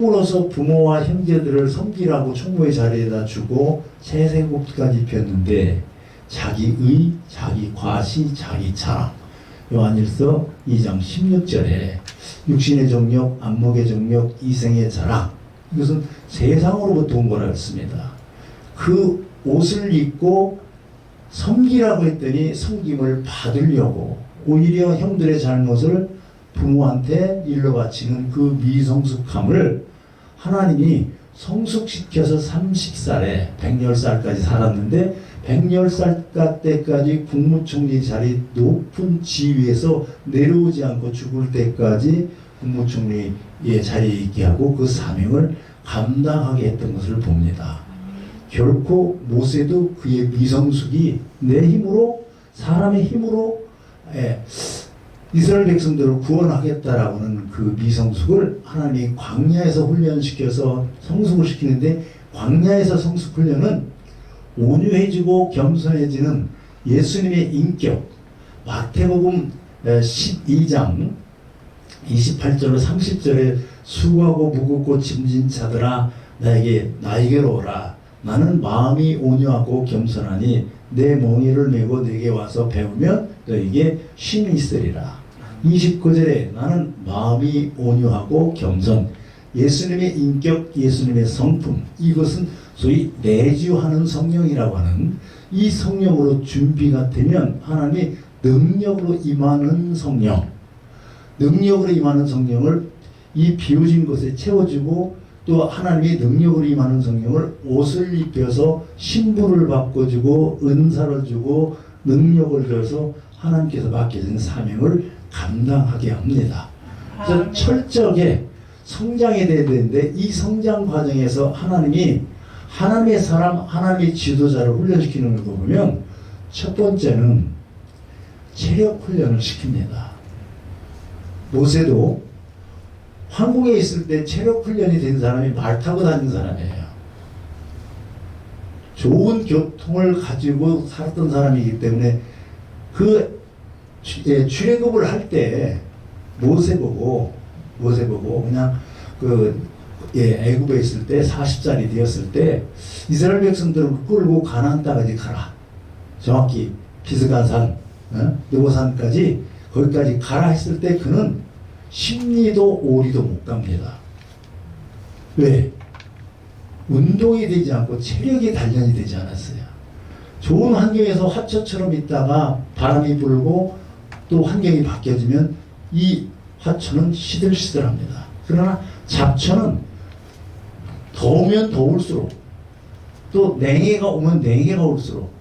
물어서 부모와 형제들을 섬기라고 총무의 자리에다 주고 세세곡까지 폈는데 자기의, 자기 과시, 자기 자랑. 요한일서 2장 16절에 육신의 정욕, 안목의 정욕, 이생의 자랑. 이것은 세상으로부터 온 거라 했습니다. 그 옷을 입고 섬기라고 했더니 섬김을 받으려고 오히려 형들의 잘못을 부모한테 일러 바치는 그 미성숙함을 하나님이 성숙시켜서 30살에 100살까지 살았는데 100살 때까지 국무총리 자리 높은 지위에서 내려오지 않고 죽을 때까지 국무총리의 자리에 있게 하고 그 사명을 감당하게 했던 것을 봅니다. 결코 모세도 그의 미성숙이 내 힘으로 사람의 힘으로 이스라엘 백성들을 구원하겠다라고 하는 그 미성숙을 하나님이 광야에서 훈련시켜서 성숙을 시키는데 광야에서 성숙 훈련은 온유해지고 겸손해지는 예수님의 인격 마태복음 12장 28절로 30절에 수고하고 무겁고 짐진 자들아 나에게로 오라. 나는 마음이 온유하고 겸손하니 내 멍에를 메고 내게 와서 배우면 너에게 쉼이 있으리라. 29절에 나는 마음이 온유하고 겸손. 예수님의 인격, 예수님의 성품, 이것은 소위 내주하는 성령이라고 하는 이 성령으로 준비가 되면 하나님이 능력으로 임하는 성령, 능력으로 임하는 성령을 이 비워진 것에 채워주고 또 하나님의 능력으로 임하는 성령을 옷을 입혀서 신분을 바꿔주고 은사를 주고 능력을 줘서 하나님께서 맡겨진 사명을 감당하게 합니다. 그래서 철저하게 성장해야 되는데 이 성장 과정에서 하나님이 하나님의 사람, 하나님의 지도자를 훈련시키는 걸 보면 첫 번째는 체력 훈련을 시킵니다. 모세도 황궁에 있을 때 체력 훈련이 된 사람이 말 타고 다니는 사람이에요. 좋은 교통을 가지고 살았던 사람이기 때문에 그 출애굽을 할 때 모세 보고 그냥 애굽에 있을 때 40살이 되었을 때 이스라엘 백성들을 끌고 가나안 땅까지 가라. 정확히 비스가산, 느보산까지 거기까지 가라 했을 때 그는 10리도 5리도 못 갑니다. 왜? 운동이 되지 않고 체력이 단련이 되지 않았어요. 좋은 환경에서 화초처럼 있다가 바람이 불고 또 환경이 바뀌어지면 이 화초는 시들시들합니다. 그러나 잡초는 더우면 더울수록 또 냉해가 오면 냉해가 올수록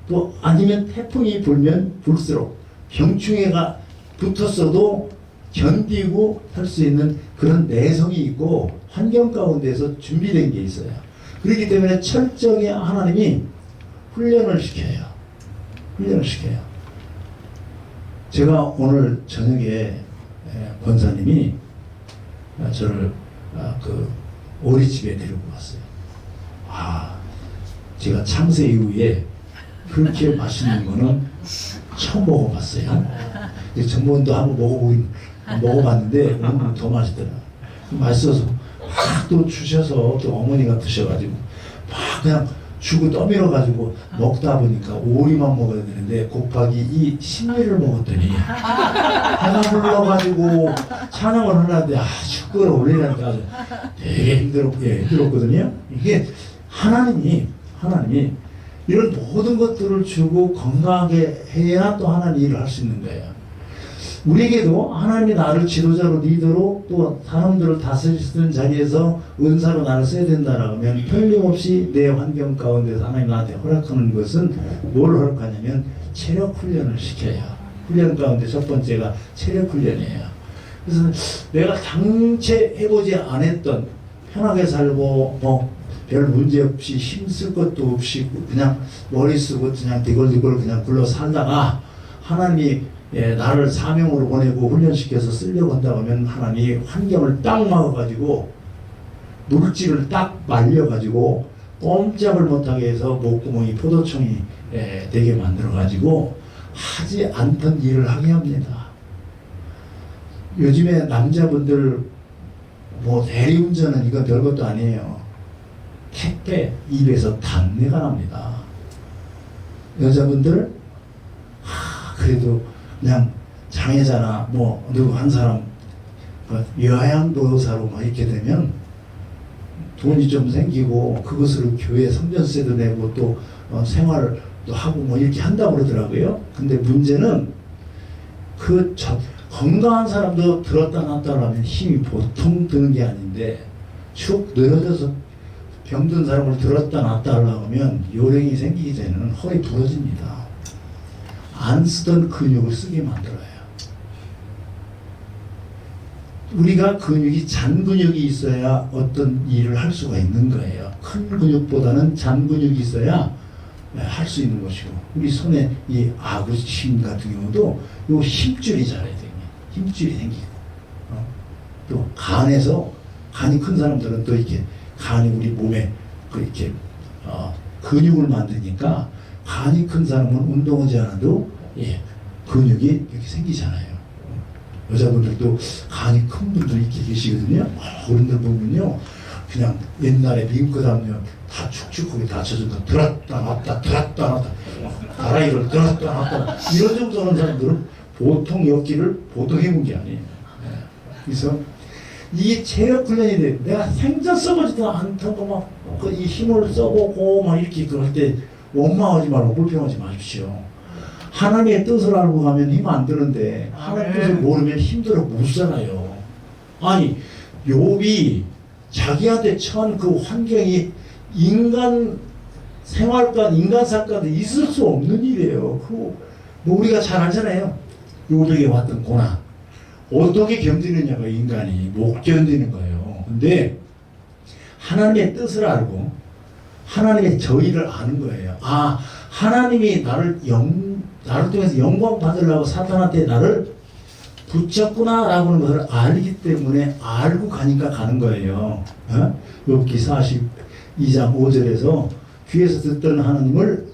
또 아니면 태풍이 불면 불수록 병충해가 붙었어도 견디고 할 수 있는 그런 내성이 있고 환경 가운데서 준비된 게 있어요. 그렇기 때문에 철저하게 하나님이 훈련을 시켜요. 제가 오늘 저녁에 권사님이 저를 그 어린이집에 데리고 갔어요. 제가 창세 이후에 그렇게 맛있는 거는 처음 먹어봤어요. 전번도 한번 먹어봤는데 오늘 더 맛있더라. 맛있어서 막 또 주셔서 또 어머니가 드셔가지고 막 그냥 주고 떠밀어가지고 먹다 보니까 오리만 먹어야 되는데 곱하기 이 신미를 먹었더니 해가 불러가지고 찬양을 하려는데 축구를 올리려니까 아주 되게 힘들었거든요. 이게 하나님이 이런 모든 것들을 주고 건강하게 해야 또 하나님 일을 할 수 있는 거예요. 우리에게도 하나님이 나를 지도자로 리더로 또 사람들을 다스리는 자리에서 은사로 나를 써야 된다라고 하면 틀림없이 내 환경 가운데서 하나님 나한테 허락하는 것은 뭘 허락하냐면 체력 훈련을 시켜요. 훈련 가운데 첫 번째가 체력 훈련이에요. 그래서 내가 당최 해보지 않았던 편하게 살고 별 문제 없이 힘쓸 것도 없이 그냥 머리 쓰고 그냥 디골디골 그냥 굴러 살다가 하나님이 나를 사명으로 보내고 훈련시켜서 쓰려고 한다고 하면 하나님이 환경을 딱 막아가지고 물질을 딱 말려가지고 꼼짝을 못하게 해서 목구멍이 포도청이 되게 만들어가지고 하지 않던 일을 하게 합니다. 요즘에 남자분들 뭐 대리운전은 이거 별것도 아니에요. 택배 입에서 단내가 납니다. 여자분들 그래도 그냥 장애자나 뭐 누구 한 사람 요양보호사로 막 있게 되면 돈이 좀 생기고 그것으로 교회 성전세도 내고 또 생활도 하고 뭐 이렇게 한다고 그러더라고요. 근데 문제는 건강한 사람도 들었다 놨다 하면 힘이 보통 드는 게 아닌데 축 늘어져서 병든 사람을 들었다 놨다 하려고 하면 요령이 생기기 전에는 허리 부러집니다. 안 쓰던 근육을 쓰게 만들어요. 우리가 잔 근육이 있어야 어떤 일을 할 수가 있는 거예요. 큰 근육보다는 잔 근육이 있어야 할 수 있는 것이고, 우리 손에 이 아구힘 같은 경우도 요 힘줄이 잘해야 돼요. 힘줄이 생기고, 또 간이 큰 사람들은 또 이렇게 간이 우리 몸에 이렇게 근육을 만드니까, 간이 큰 사람은 운동하지 않아도 근육이 이렇게 생기잖아요. 여자분들도 간이 큰 분들 이렇게 계시거든요. 어른들 보면요, 그냥 옛날에 민크 하면 다 축축하게 다쳐져서 들었다 놨다 들었다 놨다 다라이를 들었다 놨다 이런 정도 하는 사람들은 보통 엮기를 보통 해본 게 아니에요. 그래서 이게 체력 훈련이 돼. 내가 생전 써보지도 않다고 막 이 힘을 써보고 막 이렇게 그럴 때 원망하지 말고 불평하지 마십시오. 하나님의 뜻을 알고 가면 힘 안 드는데 하나님의 뜻을 모르면 힘들어 못 살아요. 아니 욥이 자기한테 처한 그 환경이 인간 생활관, 인간사과도 있을 수 없는 일이에요. 뭐 우리가 잘 알잖아요. 욥에게 왔던 고난 어떻게 견디느냐가 인간이 못 견디는 거예요. 근데 하나님의 뜻을 알고 하나님의 저희를 아는 거예요. 하나님이 나를 통해서 영광 받으려고 사탄한테 나를 붙였구나 라고 하는 것을 알기 때문에 알고 가니까 가는 거예요. 욥기 42장 5절에서 귀에서 듣던 하나님을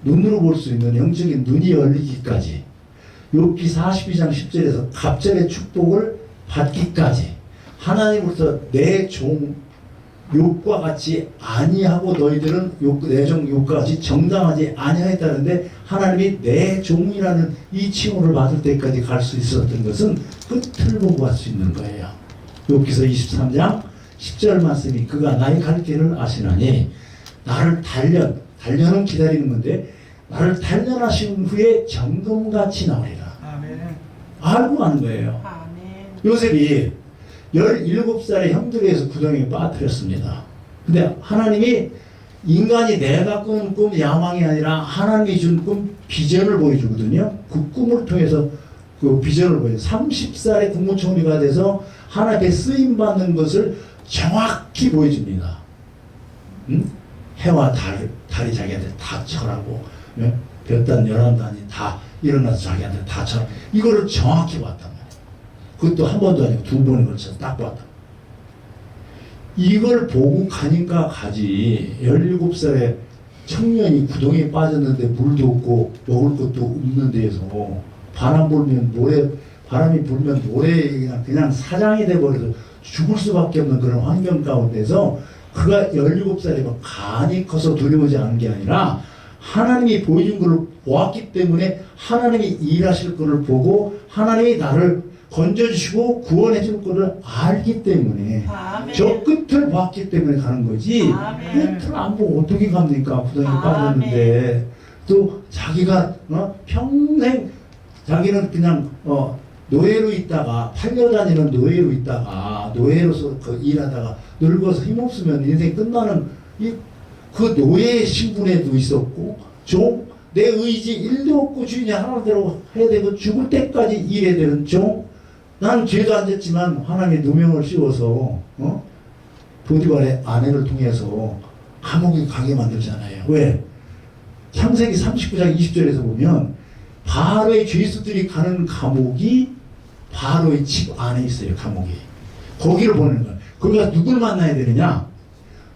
눈으로 볼 수 있는 영적인 눈이 열리기까지, 욥기 42장 10절에서 갑절의 축복을 받기까지, 하나님으로부터 내 종 욥과 같이 아니하고 너희들은 내 종 욥과 같이 정당하지 아니하였다는데, 하나님이 내 종이라는 이 칭호를 받을 때까지 갈 수 있었던 것은 끝을 보고 갈 수 있는 거예요. 욥기서 23장 10절 말씀이 그가 나의 갈 길을 아시나니 나를 단련은 기다리는 건데 나를 단련하신 후에 정금같이 나오리라. 아멘. 알고 가는 거예요. 아멘. 요셉이 17살의 형들에 의해서 구덩이에 빠뜨렸습니다. 근데 하나님이 인간이 내가 꾸는 꿈, 야망이 아니라 하나님이 준 꿈, 비전을 보여주거든요. 그 꿈을 통해서 그 비전을 보여요. 30살의 국무총리가 돼서 하나님께 쓰임받는 것을 정확히 보여줍니다. 해와 달이 자기한테 다 철하고, 별단 11단이 다 일어나서 자기한테 다 철하고, 이거를 정확히 봤단 말이에요. 그것도 한 번도 아니고 두 번에 걸쳐서 딱 봤다. 이걸 보고 가니까 가지. 17살의 청년이 구덩이에 빠졌는데 물도 없고 먹을 것도 없는 데에서 바람이 불면 모래 그냥 사장이 돼버려서 죽을 수밖에 없는 그런 환경 가운데서 그가 17살이면 간이 커서 두려워하지 않은 게 아니라 하나님이 보여준 것을 보았기 때문에 하나님이 일하실 것을 보고 하나님이 나를 건져주시고 구원해 줄 것을 알기 때문에, 아멘. 저 끝을 봤기 때문에 가는 거지, 아멘. 끝을 안 보고 어떻게 갑니까? 구덩이에 빠졌는데. 또 자기가 평생 자기는 그냥 노예로 있다가 8년 다니는 노예로 있다가 노예로서 일하다가 늙어서 힘없으면 인생 끝나는 그 노예의 신분에도 있었고, 내 의지 1도 없고 주인이 하나대로 해야 되고 죽을 때까지 일해야 되는 종. 나는 죄도 안 됐지만 하나님의 누명을 씌워서 보디발의 아내를 통해서 감옥에 가게 만들잖아요. 왜? 창세기 39장 20절에서 보면 바로의 죄수들이 가는 감옥이 바로의 집 안에 있어요. 감옥이. 거기를 보내는 거예요. 거기가 누굴 만나야 되느냐?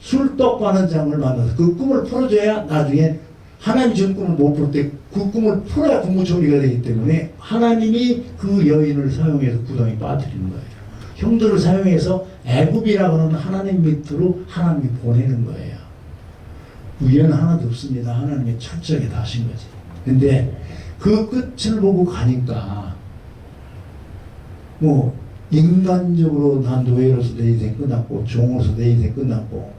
술떡 가는 장을 만나서 그 꿈을 풀어줘야 나중에 하나님 준 꿈을 못 풀 때 그 꿈을 풀어야 국무총리가 되기 때문에 하나님이 그 여인을 사용해서 구덩이에 빠뜨리는 거예요. 형들을 사용해서 애굽이라고 하는 하나님 밑으로 하나님이 보내는 거예요. 우연 하나도 없습니다. 하나님이 철저하게 다 하신 거지. 근데 그 끝을 보고 가니까 뭐 인간적으로 난 노예로서 내 인생 끝났고 종으로서 내 인생 끝났고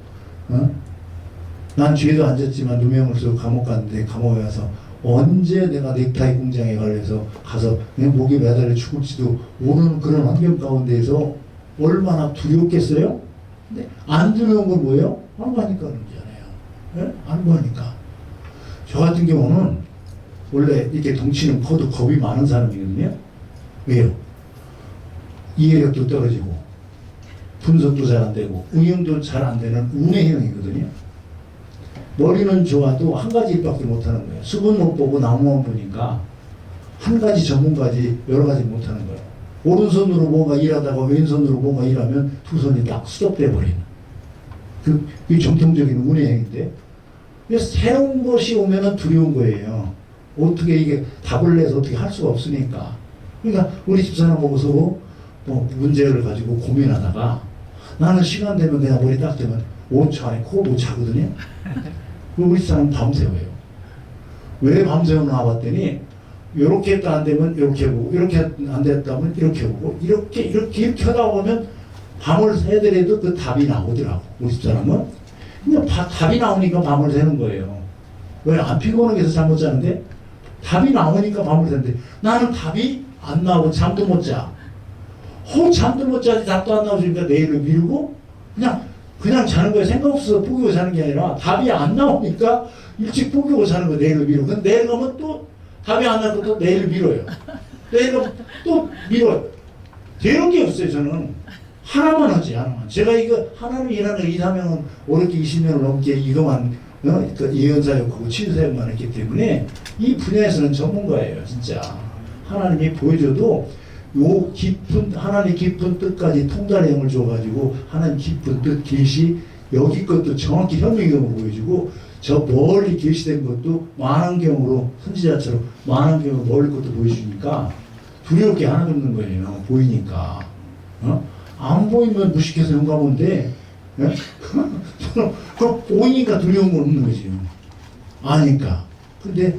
난 죄도 안 졌지만 누명을 쓰고 감옥 갔는데 감옥에 가서 언제 내가 넥타이 공장에 가서 그냥 목에 매달려 죽을지도 모르는 그런 환경 가운데에서 얼마나 두렵겠어요? 근데 안 두려운 건 뭐예요? 안 가니까 그런 거잖아요. 네? 안 가니까. 저 같은 경우는 원래 이렇게 덩치는 커도 겁이 많은 사람이거든요. 왜요? 이해력도 떨어지고 분석도 잘 안 되고 응용도 잘 안 되는 운해형이거든요. 머리는 좋아도 한 가지 일밖에 못하는 거예요. 수분 못 보고 나무만 보니까 한 가지 전문가지 여러 가지 못하는 거예요. 오른손으로 뭔가 일하다가 왼손으로 뭔가 일하면 두 손이 딱 스톱돼 버리는. 그게 정통적인 운해형인데, 그래서 새로운 것이 오면은 두려운 거예요. 어떻게 이게 답을 내서 어떻게 할 수가 없으니까. 그러니까 우리 집사람 보고서 뭐 문제를 가지고 고민하다가 나는 시간 되면 그냥 머리 딱 대면 5초 안에 코 못 차거든요. 우리 사람 밤새워요. 왜 밤새우나 봤더니 이렇게 했다 안 되면 이렇게 보고 이렇게 안 됐다면 이렇게 보고 이렇게 하다 보면 밤을 새더라도 그 답이 나오더라고. 우리 집사람은. 근데 답이 나오니까 밤을 새는 거예요. 왜 안 피곤하게 해서 잠 못 자는데 답이 나오니까 밤을 새는데 나는 답이 안 나오고 잠도 못 자. 잠도 못 자지 답도 안 나오니까 내일을 미루고 그냥 자는 거예요. 생각 없어서 포기하고 자는 게 아니라 답이 안 나오니까 일찍 포기하고 자는 거예요. 내일을 미루고. 근데 내일 가면 또 답이 안 나고 또 내일을 미뤄요. 내일 가면 또 미뤄요. 되는 게 없어요. 저는 하나만 하지. 하나만. 제가 이거 하나를 일하는 이사명은 오랫게 20년을 넘게 이동한 예언사역하고 치유사역만 했기 때문에 이 분야에서는 전문가예요. 진짜. 하나님이 보여줘도 요 깊은 하나님 깊은 뜻까지 통달형을 줘가지고 하나님 깊은 뜻 계시 여기 것도 정확히 현미경으로 보여주고 저 멀리 계시된 것도 만원경으로 선지자처럼 만원경으로 멀리 것도 보여주니까 두려울 게 하나도 없는 거예요. 보이니까. 안 보이면 무식해서 용감한데 그 보이니까 두려운 건 없는 거지. 아니까. 근데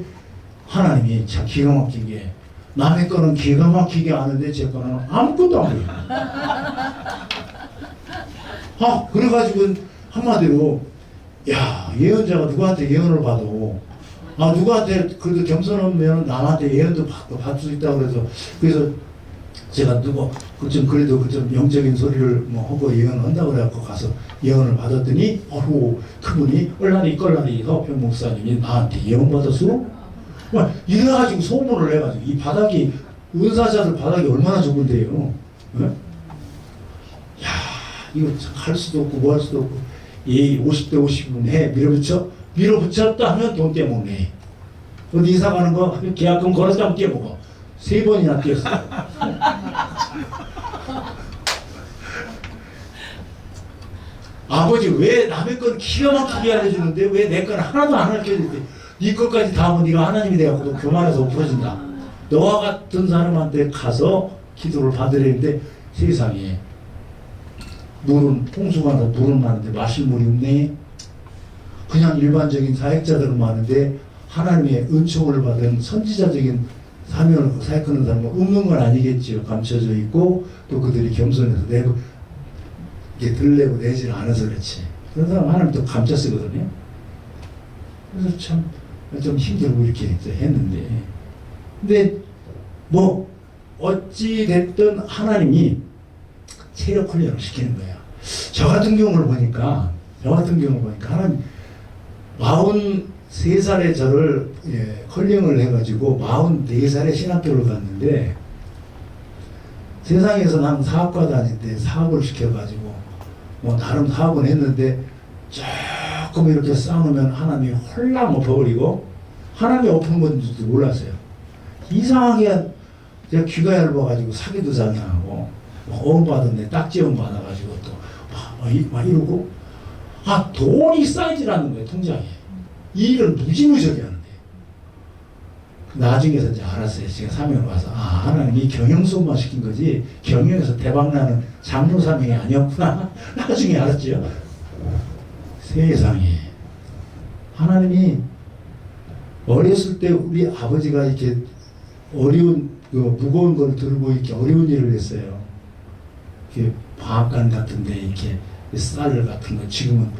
하나님이 참 기가 막힌 게 남의 거는 기가 막히게 아는데 제 거는 아무것도 안 보여요. 그래가지고 한마디로 야 예언자가 누구한테 예언을 봐도 누구한테 그래도 겸손하면 남한테 예언도 받을 수 있다고 그래서 제가 그래도 좀 영적인 소리를 뭐 하고 예언을 한다고 그래갖고 가서 예언을 받았더니 그분이 얼라리 서평 목사님이 나한테 예언 받았어? 이래가지고 소문을 해가지고 이 바닥이 은사자들 바닥이 얼마나 좁은데요. 네? 야 이거 할 수도 없고 뭐 할 수도 없고 50대 50은 해 밀어붙였다 하면 돈 떼먹네. 어디 이사 가는 거 계약금 걸었다면 떼먹어. 3번이나 떼었어. 아버지 왜 남의 건 기가 막히게 알려주는데 왜 내 건 하나도 안 알려주는데 네 것까지 다 하면 네가 하나님이 돼갖고 너 교만해서 엎어진다. 너와 같은 사람한테 가서 기도를 받으려는데 세상에 홍수가 나서 물은 많은데 마실 물이 없네. 그냥 일반적인 사역자들은 많은데 하나님의 은총을 받은 선지자적인 사명을 사역하는 사람은 없는 건 아니겠지요. 감춰져 있고 또 그들이 겸손해서 내고 이게 들내고 내지를 않아서 그렇지. 그런 사람 하나님 또 감춰 쓰거든요. 그래서 참 좀 힘들고 이렇게 했는데 근데 뭐 어찌 됐든 하나님이 체력 훈련을 시키는 거야. 저 같은 경우를 보니까 하나님 43살에 저를 컬링을 해가지고 44살에 신학교를 갔는데 세상에서 난 사업가 다닐 때 사업을 시켜가지고 뭐 나름 사업은 했는데 조금 이렇게 싸우면 하나님이 홀랑 엎어버리고 하나님이 엎은 건지도 몰랐어요. 이상하게 제가 귀가 얇아가지고 사기도 잘 나가고 어음 받았는데 딱지음 받아가지고 또 막 이러고 돈이 쌓이질 않는 거예요. 통장에. 이 일을 무지무지하게 하는데 나중에서 이제 알았어요. 제가 사명을 와서 하나님이 경영수업만 시킨 거지 경영에서 대박나는 장로 사명이 아니었구나. 나중에 알았죠. 세상에 하나님이 어렸을 때 우리 아버지가 이렇게 어려운 무거운 걸 들고 이렇게 어려운 일을 했어요. 이렇게 방앗간 같은데 이렇게 쌀 같은 거 지금은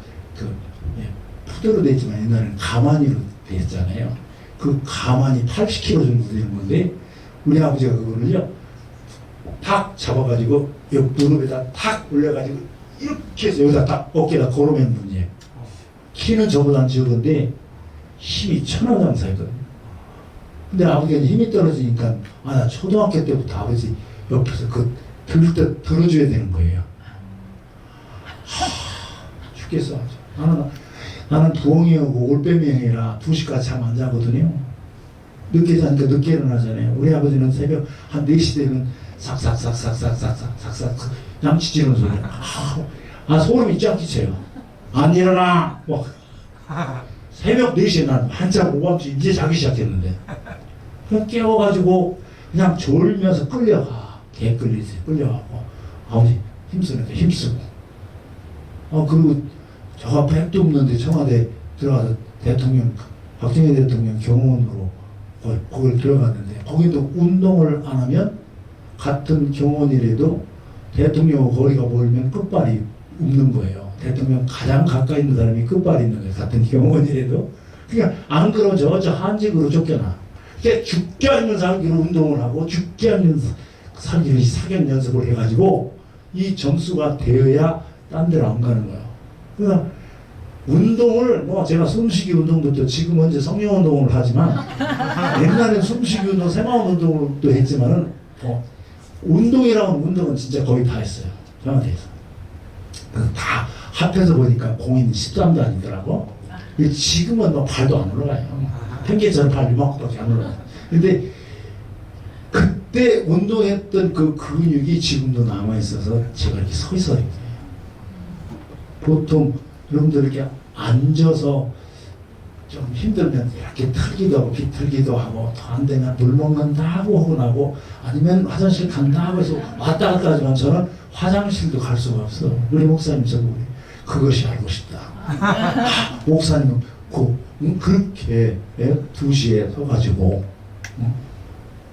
푸대로 되지만 옛날에는 가마니로 됐잖아요. 그 가만히 80kg 정도 되는 건데 우리 아버지가 그거를요 탁 잡아가지고 옆 무릎에다 탁 올려가지고 이렇게 해서 여기다 딱 어깨에다 걸어맨 분이에요. 키는 저보다는 적은데 힘이 천하장사였거든요. 근데 아버지가 힘이 떨어지니까 나 초등학교 때부터 아버지 옆에서 들을 때 들어줘야 되는 거예요. 죽겠어. 나는 부엉이하고 올빼미형이라 2시까지 잠 안 자거든요. 늦게 자니까 늦게 일어나잖아요. 우리 아버지는 새벽 한 4시 되면 삭삭삭삭삭삭삭삭삭 양치 지는 소리. 소름이 쫙 끼쳐요. 안 일어나. 새벽 4시에 난 한참 오밤중 이제 자기 시작했는데 그냥 깨워가지고 그냥 졸면서 끌려가. 개 끌리지. 끌려가고 아버지 힘쓰니까 힘쓰고 그리고 저 앞에 핵도 없는데 청와대 들어가서 박정희 대통령 경호원으로 거길 들어갔는데 거기도 운동을 안 하면 같은 경호원이라도 대통령하고 거리가 멀면 끝발이 없는 거예요. 대통령 가장 가까이 있는 사람이 끝발이 있는 거예요. 같은 경호원이라도. 그러니까 안 그러면 저 한직으로 쫓겨나. 그러니까 죽게 하는 사기로 운동을 하고 죽게 하는 사기로 사격 연습을 해가지고 이 점수가 되어야 딴 데로 안 가는 거예요. 그러니까 운동을 제가 숨쉬기 운동부터 지금은 이제 성령 운동을 하지만 옛날에 숨쉬기 운동, 새마음 운동도 했지만은 운동이라는 운동은 진짜 거의 다 했어요. 청와대에서. 다 합해서 보니까 공인 13도 아니더라고. 지금은 발도 안 올라가요. 팽개처럼 발 이만큼밖에 안 올라가요. 근데 그때 운동했던 그 근육이 지금도 남아있어서 제가 이렇게 서 있어요. 보통 여러분들 이렇게 앉아서 좀 힘들면 이렇게 틀기도 하고 비틀기도 하고 더 안 되면 물 먹는다 하고 아니면 화장실 간다 하고 해서 왔다 갔다 하지만 저는 화장실도 갈 수가 없어. 우리 목사님 저보고 그것이 알고 싶다. 목사님은 그렇게 2시에 서가지고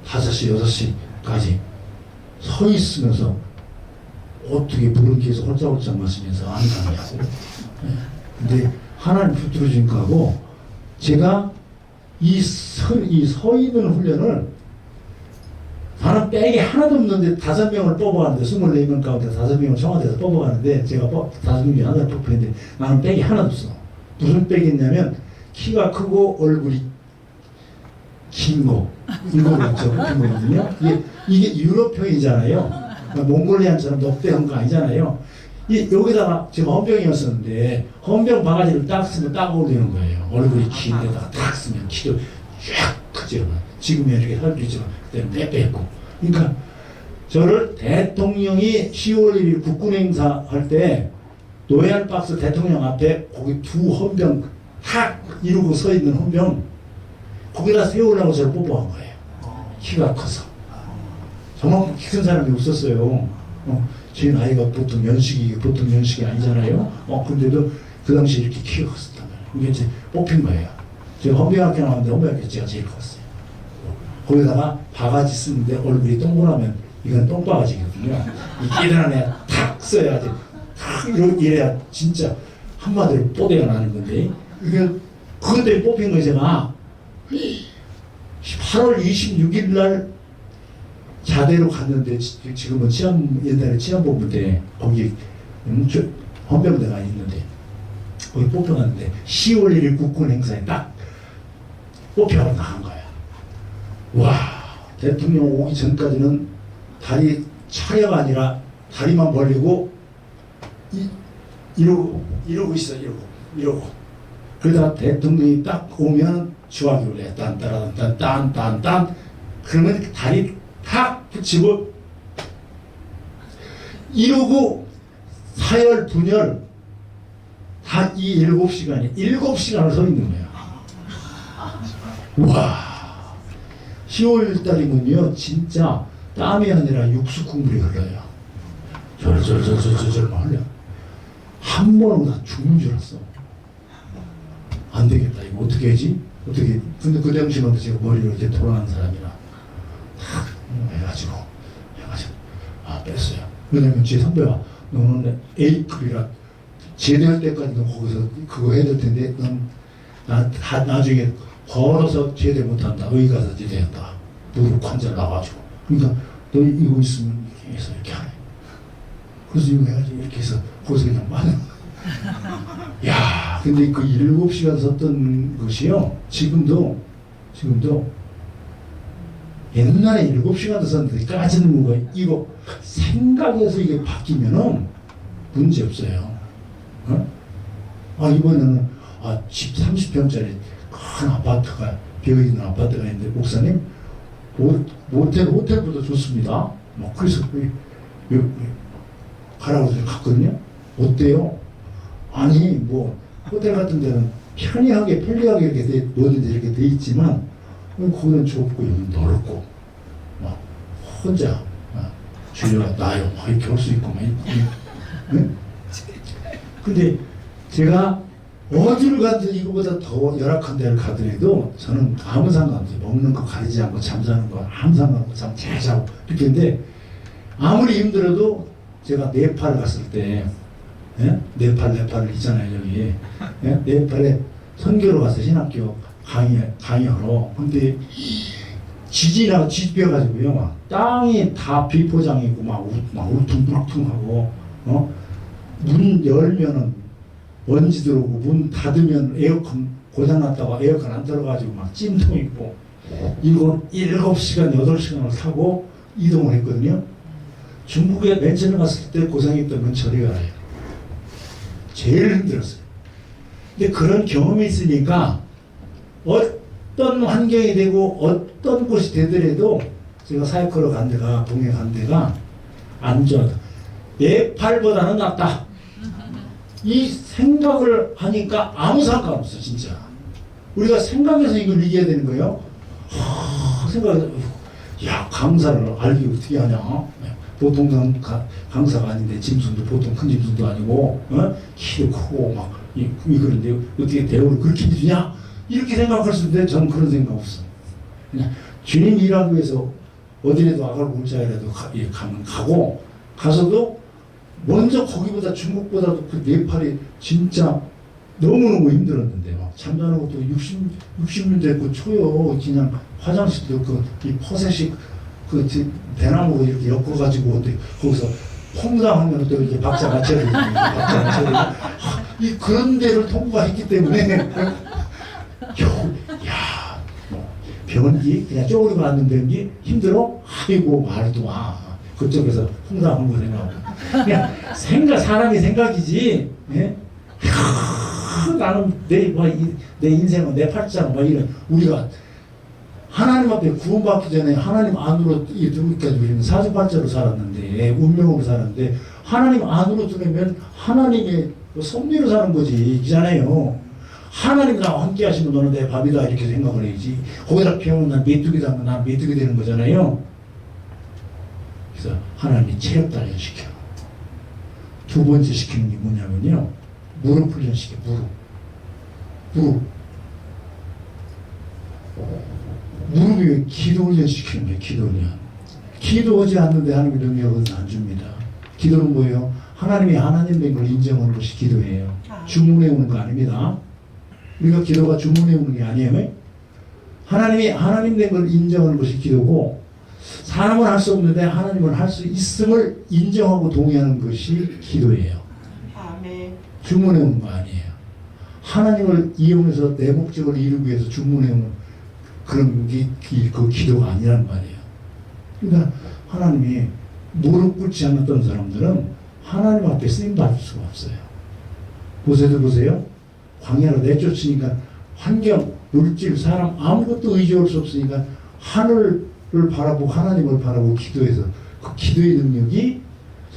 5시 6시까지 서 있으면서 어떻게 물을 계속 홀짝홀짝 마시면서 안 가냐고. 근데 하나님 붙들어주니까 하고 제가 이 서 있는 훈련을 나는 백이 하나도 없는데 5명을 뽑아가는데 24명 가운데 5명을 청와대에서 뽑아가는데 제가 5명이 하나를 뽑혔는데 나는 백이 하나도 없어. 무슨 백이 있냐면 키가 크고 얼굴이 긴 거 이거를 적은 거거든요. 이게 유럽형이잖아요. 몽골리안처럼 넉대한 거 아니잖아요. 여기다가 제가 헌병이었었는데 헌병 바가지를 딱 쓰면 딱 어울리는 거예요. 얼굴이 긴 데다가 딱 쓰면 키도 쫙 크죠. 지금은 이렇게 살도 있지만 그때는 빼빼고. 그러니까 저를 대통령이 10월 1일 국군 행사 할 때 노예할 박스 대통령 앞에 거기 2 헌병 탁 이루고 서 있는 헌병 거기다 세우려고 저를 뽀뽀한 거예요. 키가 커서. 저만큼 키 큰 사람이 없었어요. 제 나이가 보통 연식이 아니잖아요. 근데도 그 당시 이렇게 키가 컸었단 말이에요. 이게 이제 뽑힌 거예요. 제가 헌병학교 나왔는데 헌병학교 제가 제일 컸어요. 거기다가 바가지 쓰는데 얼굴이 동그라면 이건 똥바가지거든요. 이 깨달은 애 탁 써야지. 탁 이래야 진짜 한마디로 뽀대가 나는 건데 이게 그것 때문에 뽑힌 거예요. 제가 8월 26일 날 자대로 갔는데 지금은 옛날에 치안본부 때 거기 헌병대가 있는데 거기 뽑혀갔는데 10월 1일 국군 행사에 딱 뽑혀가 나간 거야. 와, 대통령 오기 전까지는 다리 차려가 아니라 다리만 벌리고 이러고 있어. 이러고 그러다가 대통령이 딱 오면 주악이 올래. 딴따라딴딴딴딴 그러면 다리 탁 붙이고 이러고 사열 분열 다 이 7시간을 서 있는 거야. 와, 10월 달이면요 진짜 땀이 아니라 육수 국물이 흘러요. 저럴 흘려. 한 번으로 다 죽는 줄 알았어. 안 되겠다. 이거 어떻게 하지? 어떻게? 근데 그 당시만 제가 머리를 이렇게 돌아가는 사람이라 탁 해가지고 뺐어요. 왜냐면 제 선배가 너는 A급이라 제대할 때까지 너 거기서 그거 해야 될 텐데 넌 나중에 걸어서 제대 못한다. 여기 가서 제대한다. 무릎 관절 나가지고. 그러니까 너 이거 있으면 이렇게 해서 이렇게 하네. 그래서 이거 해야지 이렇게 해서 거기서 그냥 맞아. 야, 근데 그 7시간 썼던 것이요. 지금도 옛날에 7시간도 썼는데 까지는 거 이거 생각해서 이게 바뀌면은 문제 없어요. 어? 이번에는 집 30평짜리 큰 아파트가 비어있는 아파트가 있는데 목사님 호텔보다 좋습니다. 그래서 가라고 해서 갔거든요. 어때요? 아니 호텔 같은 데는 편리하게 이렇게 뭐든지 이렇게 돼 있지만 거기는 좁고 여기 넓고 막 혼자 주여가 나요 이렇게 할 수 있고 막 네? 근데 제가 어디를 가든 이거보다 더 열악한 데를 가더라도 저는 아무 상관없어요. 먹는 거 가리지 않고 잠자는 거 아무 상관없고 잠 잘 자고 이렇게 했는데 아무리 힘들어도 제가 네팔 갔을 때 네팔 있잖아요 여기 네팔에 선교로 가서 신학교 강의하러. 근데 지진하고 지펴가지고요 막 땅이 다 비포장이고 막 울퉁불퉁하고 문 열면은 먼지 들어오고 문 닫으면 에어컨 고장났다고 에어컨 안 들어가지고 막 찜통 있고 이거 7시간 8시간을 타고 이동을 했거든요. 중국에 맨 처음 갔을 때 고생했던 건 저리 가요. 제일 힘들었어요. 근데 그런 경험이 있으니까 어떤 환경이 되고 어떤 곳이 되더라도 제가 사역하러 간 데가 동해 간 데가 안전하다. 네팔보다는 낫다. 이 생각을 하니까 아무 상관없어 진짜. 우리가 생각해서 이걸 이겨야 되는 거예요. 생각해서 야 강사를 알기 어떻게 하냐. 보통 강사가 아닌데 짐승도 보통 큰 짐승도 아니고 키도 크고 막 그런데 어떻게 대우를 그렇게 주냐 이렇게 생각할 수 있는데 저는 그런 생각 없어. 그냥 주님 일하기 위해서 어디라도 아갈 골짜기라도 가면 가고 가서도 먼저 거기보다 중국보다도 그 네팔이 진짜 너무너무 힘들었는데 막 잠자는 것도 60년대 그 초요 그냥 화장실도 이 퍼세식 대나무로 이렇게 엮어가지고 거기서 퐁당하면 또 이렇게 박자 맞춰야 되고 이 그런 데를 통과했기 때문에 변기 그냥 쪼그리고 앉는 변기 힘들어? 아이고 말도 마. 그쪽에서 퐁당한 거 생각하고 그냥 사람이 생각이지. 예? 나는 내 인생은 내 팔자는 뭐 이런 우리가 하나님 앞에 구원받기 전에 하나님 안으로 들어오기까지 우리는 사주팔자로 살았는데 운명으로 살았는데 하나님 안으로 들어오면 하나님의 섭리로 사는 거지 이잖아요. 하나님 나와 함께 하시면 너는 내 밥이다 이렇게 생각을 해야지. 거기다 피우면 난 메뚜기다 하면 난 메뚜기 되는 거잖아요. 그래서 하나님이 체력 단련시켜. 두 번째 시키는 게 뭐냐면요. 무릎 훈련시켜. 무릎이 기도 훈련시키는 거예요. 기도 훈련. 기도하지 않는데 하나님의 능력은 안 줍니다. 기도는 뭐예요? 하나님이 하나님 된 걸 인정하는 것이 기도예요. 주문해 오는 거 아닙니다. 우리가 기도가 주문해 오는 게 아니에요. 하나님이 하나님 된 걸 인정하는 것이 기도고 사람은 할 수 없는데 하나님은 할 수 있음을 인정하고 동의하는 것이 기도예요. 아멘. 주문해 오는 거 아니에요. 하나님을 이용해서 내 목적을 이루기 위해서 주문해 오는 그런 게 그 기도가 아니란 말이에요. 그러니까 하나님이 무릎 꿇지 않았던 사람들은 하나님 앞에 쓰임 받을 수가 없어요. 보세요. 광야로 내쫓으니까 환경, 물질, 사람 아무것도 의지할 수 없으니까 하늘을 바라보고 하나님을 바라보고 기도해서 그 기도의 능력이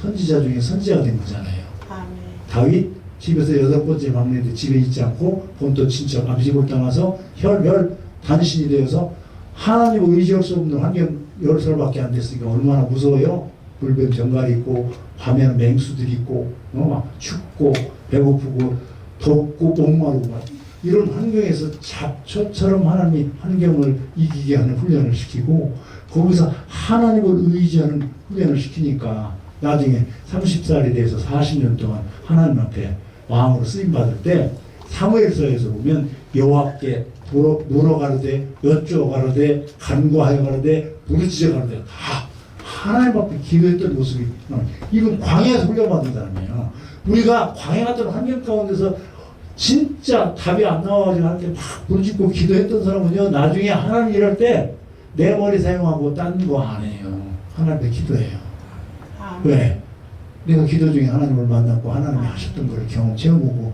선지자 중에 선지자가 된 거잖아요. 아멘. 다윗 집에서 8번째 막내인데 집에 있지 않고 본토 친척 아버지 볼 당해서 혈 단신이 되어서 하나님을 의지할 수 없는 환경 10살밖에 안 됐으니까 얼마나 무서워요. 불뱀 정갈이 있고 밤에는 맹수들이 있고 막 춥고 배고프고 덥고 목마르고 막 이런 환경에서 잡초처럼 하나님이 환경을 이기게 하는 훈련을 시키고 거기서 하나님을 의지하는 훈련을 시키니까 나중에 30살이 돼서 40년 동안 하나님 앞에 왕으로 쓰임받을 때 사무엘서에서 보면 여호와께 물어 가로되 여쭈어 가로되 간구하여 가로되 부르짖어 가로되 다 하나님 앞에 기도했던 모습이 이건 광야에서 훈련받은 사람이에요. 우리가 광야 같은 환경 가운데서 진짜 답이 안 나와가지고 한테 막 부르짖고 기도했던 사람은요 나중에 하나님 일할 때 내 머리 사용하고 딴 거 안 해요. 하나님 앞에 기도해요. 왜? 내가 기도 중에 하나님을 만났고 하나님이 하셨던 걸 체험하고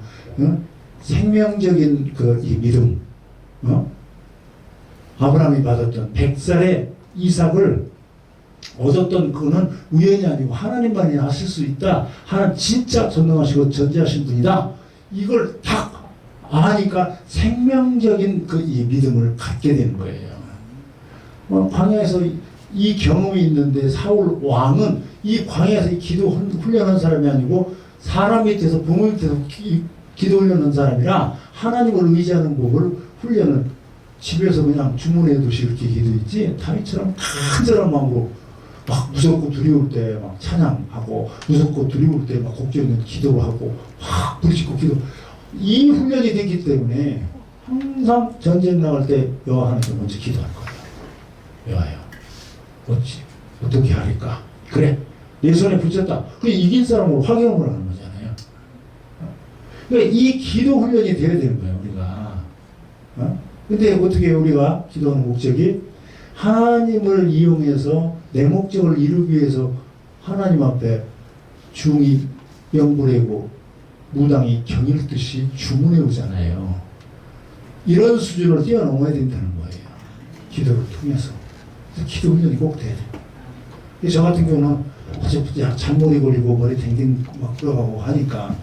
생명적인 이 믿음 아브라함이 받았던 100살의 이삭을 얻었던 그는 우연이 아니고 하나님만이 하실 수 있다. 하나님 진짜 전능하시고 전지하신 분이다. 이걸 딱 아니까 생명적인 이 믿음을 갖게 되는 거예요. 광야에서 이 경험이 있는데 사울 왕은 이 광야에서 기도 훈련한 사람이 아니고 사람 밑에서 부모 밑에서 기도 훈련한 사람이라 하나님을 의지하는 법을 훈련을 집에서 그냥 주문해 두시 이렇게 기도했지 다윗처럼 간절한 마음으로 막 무섭고 두려울 때 막 찬양하고 무섭고 두려울 때 막 걱정은 기도하고 확 부르짖고 기도 이 훈련이 됐기 때문에 항상 전쟁 나갈 때 여호와 하나님께 먼저 기도할 거예요. 여호와여 어떻게 하리까? 그래 내 손에 붙였다. 그게 이긴 사람으로 확인을 하는 거잖아요. 그러니까 이 기도 훈련이 돼야 되는 거예요 우리가. 근데 어떻게 우리가 기도하는 목적이 하나님을 이용해서 내 목적을 이루기 위해서 하나님 앞에 중이 명부래고 무당이 경일듯이 주문해 오잖아요. 이런 수준을 뛰어넘어야 된다는 거예요. 기도를 통해서. 기도 훈련이 꼭 돼야 돼요. 저 같은 경우는 잔머리 걸리고 머리 댕댕 막 끌어가고 하니까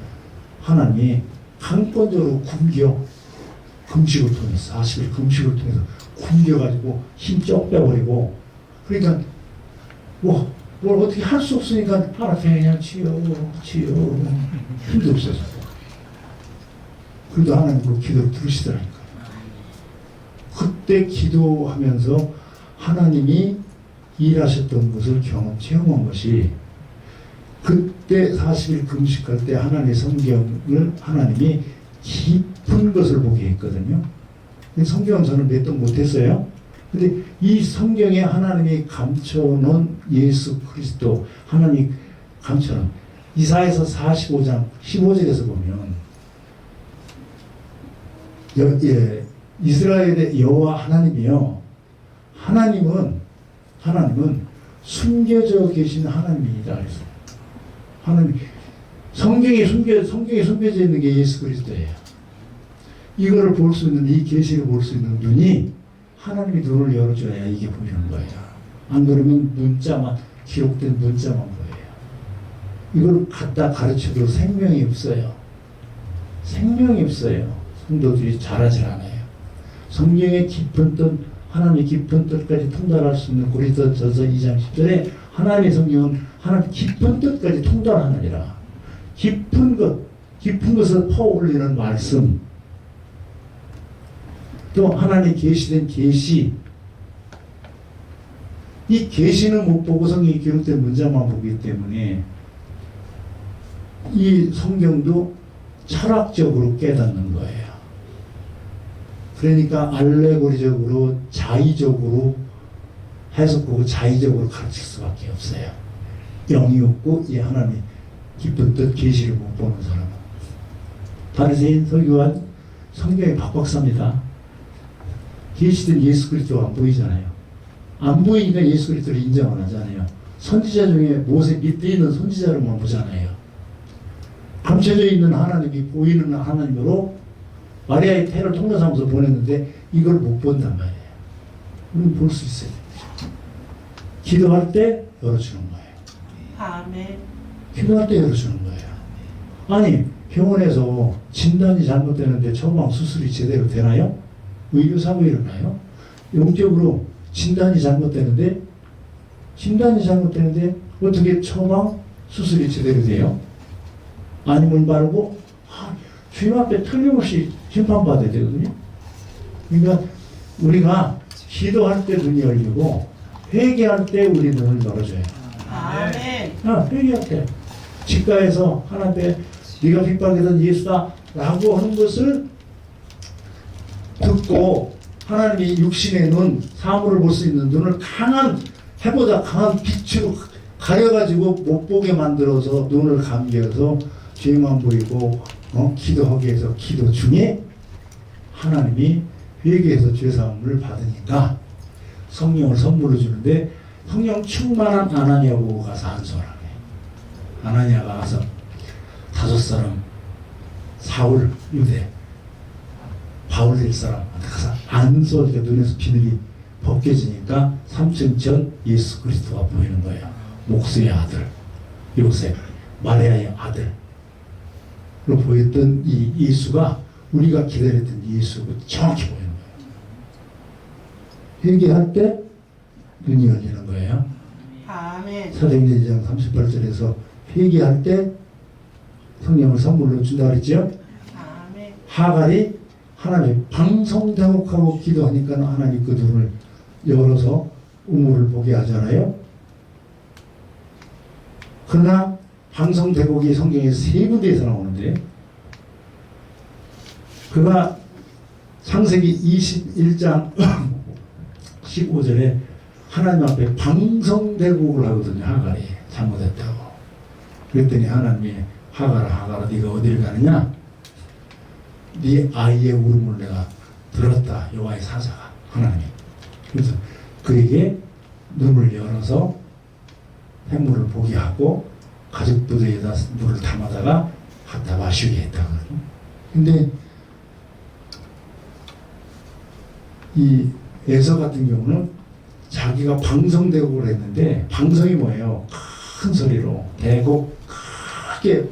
하나님이 한건적으로 굶겨 금식을 통해서 40일 금식을 통해서 굶겨가지고 힘 쩍 빼버리고 그러니까 뭘 어떻게 할 수 없으니까 하나님 그냥 치여 힘도 없어서 그래도 하나님 그 기도를 들으시더라니까요. 그때 기도하면서 하나님이 일하셨던 것을 체험한 것이 그때 40일 금식할 때 하나님의 성경을 하나님이 깊은 것을 보게 했거든요. 성경은 저는 몇 동 못했어요. 근데 이 성경에 하나님이 감춰놓은 예수 그리스도 하나님이 감춰놓은 이사야서 45장 15절에서 보면 이스라엘의 여호와 하나님이요 하나님은 숨겨져 계신 하나님이다 그랬어요. 하나님 성경에 숨겨져 있는 게 예수 그리스도예요. 이거를 볼 수 있는 이 계시를 볼 수 있는 눈이 하나님이 눈을 열어줘야 이게 보이는 거예요. 안 그러면 문자만 기록된 문자만 보여요. 이걸 갖다 가르쳐도 생명이 없어요. 생명이 없어요. 성도들이 잘하질 않아요. 성경의 깊은 뜻 하나님의 깊은 뜻까지 통달할 수 있는 고린도전서 2장 10절에 하나님의 성경은 하나님 깊은 뜻까지 통달하느니라. 깊은 것을 퍼올리는 말씀 또 하나님의 계시된 계시 이 계시는 못 보고 성경이 기록된 문자만 보기 때문에 이 성경도 철학적으로 깨닫는 거예요. 그러니까 알레고리적으로 자의적으로 해석하고 자의적으로 가르칠 수밖에 없어요. 영이 없고 이 하나님의 깊은 뜻 계시를 못 보는 사람은 바리새인 서기관 성경에 박박사입니다. 계시된 예수 그리스도가 안 보이잖아요. 안 보이니까 예수 그리스도를 인정 안 하잖아요. 선지자 중에 모세 밑에 있는 선지자로만 보잖아요. 감춰져 있는 하나님이 보이는 하나님으로 마리아의 태를 통로 삼아서 보냈는데 이걸 못 본단 말이에요. 우리는 볼 수 있어야 됩니다. 기도할 때 열어주는 거예요. 아멘. 기도할 때 열어주는 거예요. 아니 병원에서 진단이 잘못되는데 처방 수술이 제대로 되나요? 의료사고 일어나요? 영적으로 진단이 잘못되는데 어떻게 처방 수술이 제대로 돼요? 아니면 바르고 주님 앞에 틀림없이 심판받아야 되거든요. 그러니까 우리가 기도할 때 눈이 열리고 회개할 때 우리 눈을 열어줘요. 아멘. 회개할 때 직가에서 하나님께 네가 핍박이던 예수다 라고 하는 것을 듣고 하나님이 육신의 눈, 사물을 볼 수 있는 눈을 해보다 강한 빛으로 가려가지고 못 보게 만들어서 눈을 감겨서 죄만 보이고 기도하게 해서 기도 중에 하나님이 회개해서 죄사함을 받으니까 성령을 선물로 주는데 성령 충만한 아나니아 보고 가서 안수하라고 해요. 아나니아가 가서 5사람 사울, 유대, 바울 될 사람한테 가서 안수할 때 눈에서 비늘이 벗겨지니까 3층 전 예수 그리스도가 보이는 거예요. 목수의 아들 요셉, 마리아의 아들로 보였던 이 예수가 우리가 기다렸던 예수가 정확히 보이는 거예요. 회개할 때 눈이 열리는 거예요. 아멘. 사도행전 2장 38절에서 회개할 때 성령을 선물로 준다고 그랬죠. 아멘. 하갈이 하나님 방송대목하고 기도하니까 하나님 그 눈을 열어서 우물을 보게 하잖아요. 그러나 방송대목이 성경에 3군데에서 나오는데 그가 창세기 21장 15절에 하나님 앞에 방송대국을 하거든요. 하갈이 잘못했다고. 그랬더니 하나님이 하갈아 네가 어디를 가느냐? 네 아이의 울음을 내가 들었다. 여호와의 사자가 하나님이. 그래서 그에게 눈을 열어서 해물을 보게 하고 가죽 부대에다 물을 담아다가 갖다 마시게 했다거든요. 근데 이 에서 같은 경우는 자기가 방성대국을 했는데 방성이 뭐예요? 큰 소리로 대곡 크게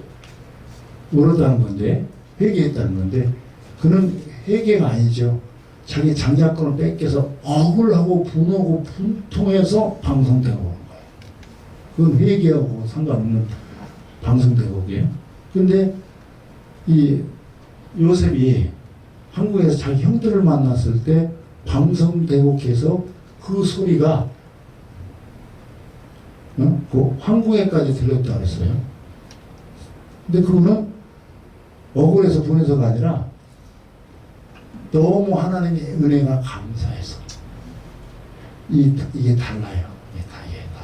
울었다는 건데 회개했다는 건데 그는 회개가 아니죠. 자기 장자권을 뺏겨서 억울하고 분하고 분통해서 방송대국을 한 거예요. 그건 회개하고 상관없는 방송대국이에요. 근데 이 요셉이 한국에서 자기 형들을 만났을 때 방송대국해서 그 소리가 그 황궁에까지 들렸다 그랬어요. 근데 그거는 억울해서 보내서가 아니라 너무 하나님의 은혜가 감사해서 이게 달라요. 이게 다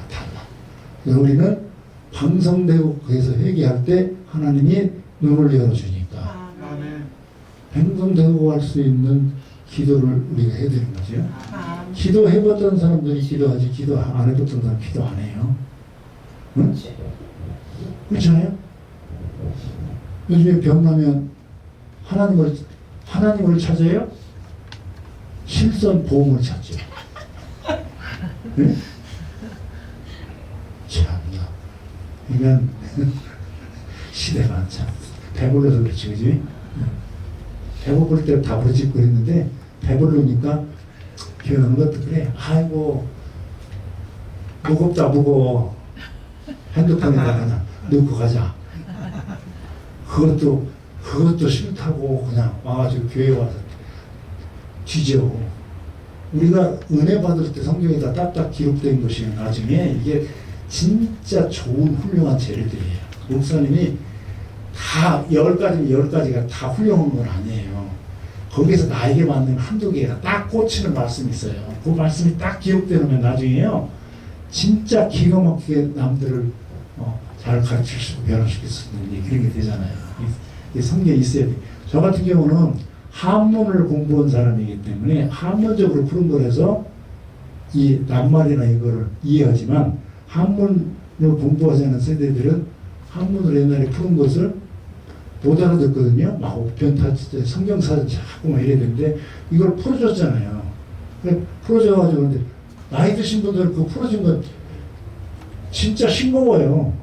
달라. 우리는 방송대국에서 회개할 때 하나님이 눈을 열어주니까 방송대국 할 수 있는 기도를 우리가 해드린 거죠. 기도해봤던 사람들이 기도하지 기도 안 해봤던 사람 기도 안 해요. 응? 그렇잖아요? 요즘에 병나면 하나님을 찾아요? 실손 보험을 찾죠. 네? 참나. 그러니까 시대가 참 배불러서 그렇지, 그지? 배고플 때 다 부르짖고 그랬는데 배부르니까 표현하는 것도 그래. 아이고 무겁다 무거워. 핸드폰에다 그냥 넣고 가자. 그것도 싫다고 그냥 와가지고 교회 와서 뒤져. 우리가 은혜 받을 때 성경에 딱딱 기록된 것이 나중에 이게 진짜 좋은 훌륭한 재료들이에요. 목사님이 다 10가지가 다 훌륭한 건 아니에요. 거기서 나에게 맞는 한두 개가 딱 꽂히는 말씀이 있어요. 그 말씀이 딱 기록되면 나중에요. 진짜 기가 막히게 남들을 잘 가르칠 수 있고 변화시킬 수 있는 그런 게 되잖아요. 이 성경이 있어야 돼. 저 같은 경우는 한문을 공부한 사람이기 때문에 한문적으로 푸른 거라서 이 낱말이나 이거를 이해하지만 한문을 공부하지 않은 세대들은 한문을 옛날에 푸른 것을 못 알아듣거든요. 막 옥변타 성경사전 자꾸 막 이래야 되는데 이걸 풀어줬잖아요. 풀어줘가지고 근데 나이 드신 분들은 그 풀어준 건 진짜 싱거워요.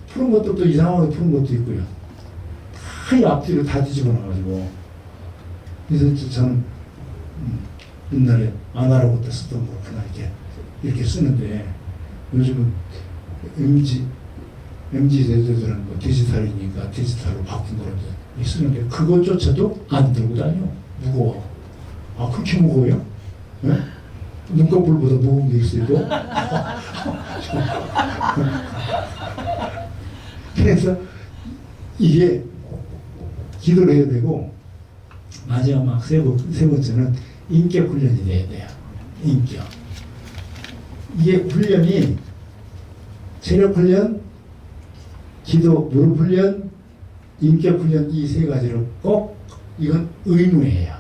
푸른 것도 또 이상하게 푸른 것도 있고요. 다 이 앞뒤로 다 뒤집어 놔가지고. 그래서 저는 옛날에 아나라고 때 쓰던 거 그냥 이렇게 쓰는데 요즘은 MZ 세대들은 뭐 디지털이니까 디지털로 바꾼 거라도 쓰는데 그것조차도 안 들고 다녀. 무거워. 아, 그렇게 무거워요? 네? 눈꺼풀보다 무거운 게 있어요. 그래서 이게 기도를 해야 되고, 마지막 세 번째는 인격 훈련이 돼야 돼요. 인격. 이게 훈련이 체력 훈련, 기도, 무릎 훈련, 인격 훈련 이 세 가지를 꼭 이건 의무예요.